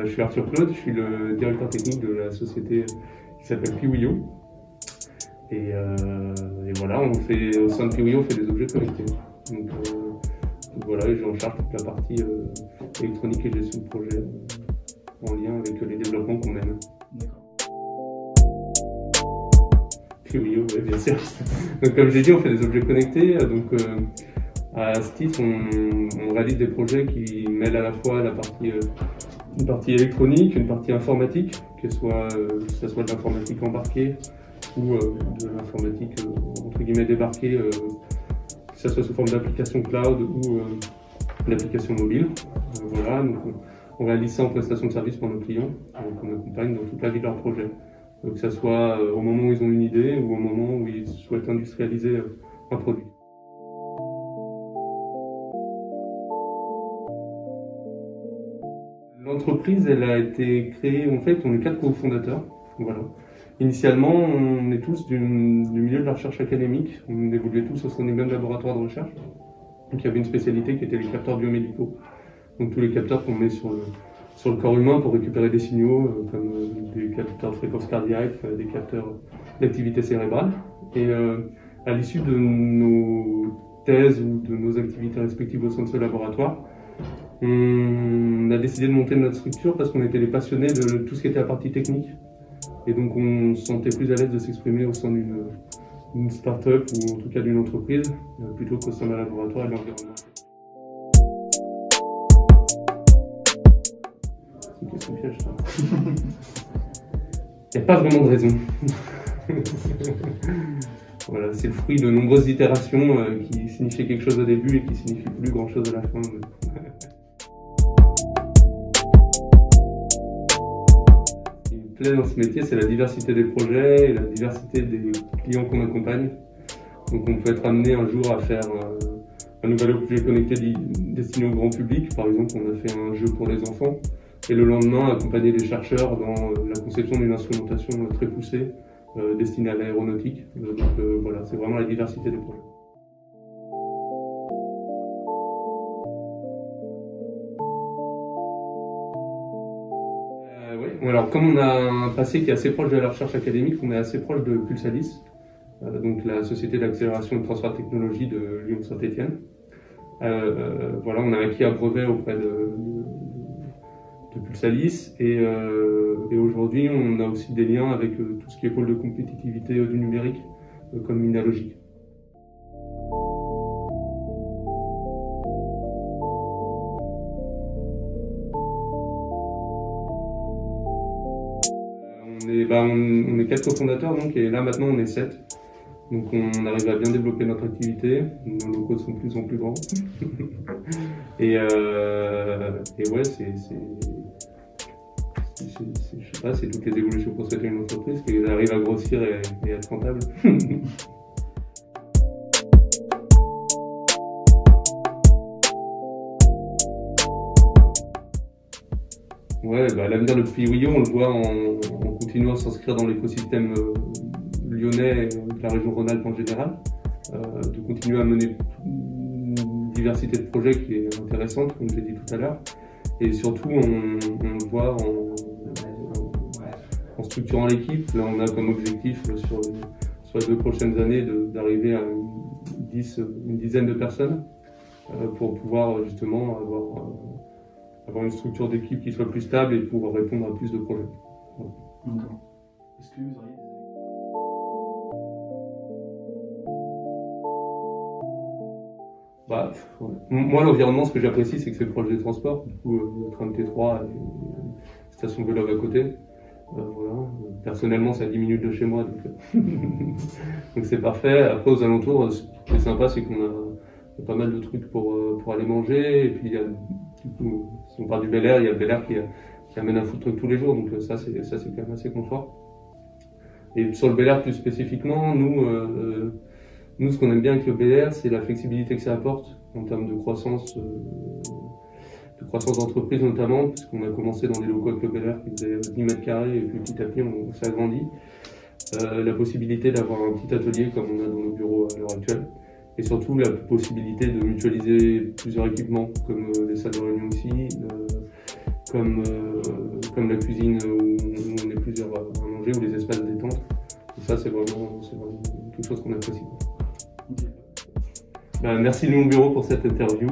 Je suis Arthur Claude, je suis le directeur technique de la société qui s'appelle Piwio. Et voilà, au sein de Piwio, on fait des objets connectés. Donc voilà, j'ai en charge toute la partie électronique et gestion de projet en lien avec les développements qu'on aime. Piwio, oui, bien sûr. Donc comme j'ai dit, on fait des objets connectés. Donc à ce titre, on réalise des projets qui mêlent à la fois une partie électronique, une partie informatique, que ce soit de l'informatique embarquée ou de l'informatique entre guillemets débarquée, que ce soit sous forme d'application cloud ou d'application mobile. Voilà, donc on réalise ça en prestation de service pour nos clients, donc on accompagne dans toute la vie de leur projet. Que ce soit au moment où ils ont une idée ou au moment où ils souhaitent industrialiser un produit. L'entreprise, elle a été créée, en fait, on est 4 cofondateurs. Voilà. Initialement, on est tous du milieu de la recherche académique. On évoluait tous au sein des mêmes laboratoires de recherche. Donc il y avait une spécialité qui était les capteurs biomédicaux. Donc tous les capteurs qu'on met sur le corps humain pour récupérer des signaux, comme des capteurs de fréquence cardiaque, des capteurs d'activité cérébrale. Et à l'issue de nos thèses ou de nos activités respectives au sein de ce laboratoire, on a décidé de monter notre structure parce qu'on était des passionnés de tout ce qui était la partie technique. Et donc on se sentait plus à l'aise de s'exprimer au sein d'une start-up ou en tout cas d'une entreprise, plutôt qu'au sein d'un laboratoire et de l'environnement. C'est une question piège, ça. Il n'y a pas vraiment de raison. Voilà, c'est le fruit de nombreuses itérations qui signifiaient quelque chose au début et qui signifient plus grand chose à la fin. Ce qui me plaît dans ce métier, c'est la diversité des projets et la diversité des clients qu'on accompagne. Donc on peut être amené un jour à faire un nouvel objet connecté destiné au grand public. Par exemple, on a fait un jeu pour les enfants. Et le lendemain, accompagner les chercheurs dans la conception d'une instrumentation très poussée destinée à l'aéronautique. Donc voilà, c'est vraiment la diversité des projets. Oui, alors comme on a un passé qui est assez proche de la recherche académique, on est assez proche de Pulsalis, donc la société d'accélération et de transfert de technologie de Lyon-Saint-Étienne. Voilà, on a acquis un brevet auprès de Pulsalis et aujourd'hui on a aussi des liens avec tout ce qui est pôle de compétitivité du numérique comme Minalogic. On est 4 cofondateurs donc, et là maintenant on est 7. Donc on arrive à bien développer notre activité, nos locaux sont de plus en plus grands. et ouais, je sais pas, c'est toutes les évolutions qu'on souhaite à une entreprise, qu'elles arrivent à grossir et être rentables. Ouais, l'avenir de Piwio, on le voit en continuant à s'inscrire dans l'écosystème lyonnais et de la région Rhône-Alpes en général, de continuer à mener une diversité de projets qui est intéressante, comme j'ai dit tout à l'heure, et surtout on le voit en structurant l'équipe. Là on a comme objectif sur les 2 prochaines années d'arriver à une dizaine de personnes pour pouvoir justement avoir une structure d'équipe qui soit plus stable et pour répondre à plus de projets. Voilà. Est-ce que vous auriez Moi, l'environnement, ce que j'apprécie, c'est que c'est proche des transports. Du coup, le train de T3 et une station de vélo à côté. Voilà. Personnellement, c'est à 10 minutes de chez moi, donc c'est parfait. Après, aux alentours, ce qui est sympa, c'est qu'on a pas mal de trucs pour aller manger. Et puis, du coup, si on parle du Bel Air, il y a le Bel Air qui amène un food truck tous les jours, donc ça, c'est quand même assez confort. Et sur le Bel Air plus spécifiquement, nous, ce qu'on aime bien avec le Bel Air, c'est la flexibilité que ça apporte en termes de croissance d'entreprise notamment, puisqu'on a commencé dans des locaux avec le Bel Air qui faisaient 10 mètres carrés et puis petit à petit on s'est agrandi. La possibilité d'avoir un petit atelier comme on a dans nos bureaux à l'heure actuelle. Et surtout la possibilité de mutualiser plusieurs équipements, comme les salles de réunion ici, comme comme la cuisine où on est plusieurs à manger, ou les espaces détente. Et ça, c'est vraiment quelque chose qu'on apprécie. Okay. Merci Lyon Bureau pour cette interview.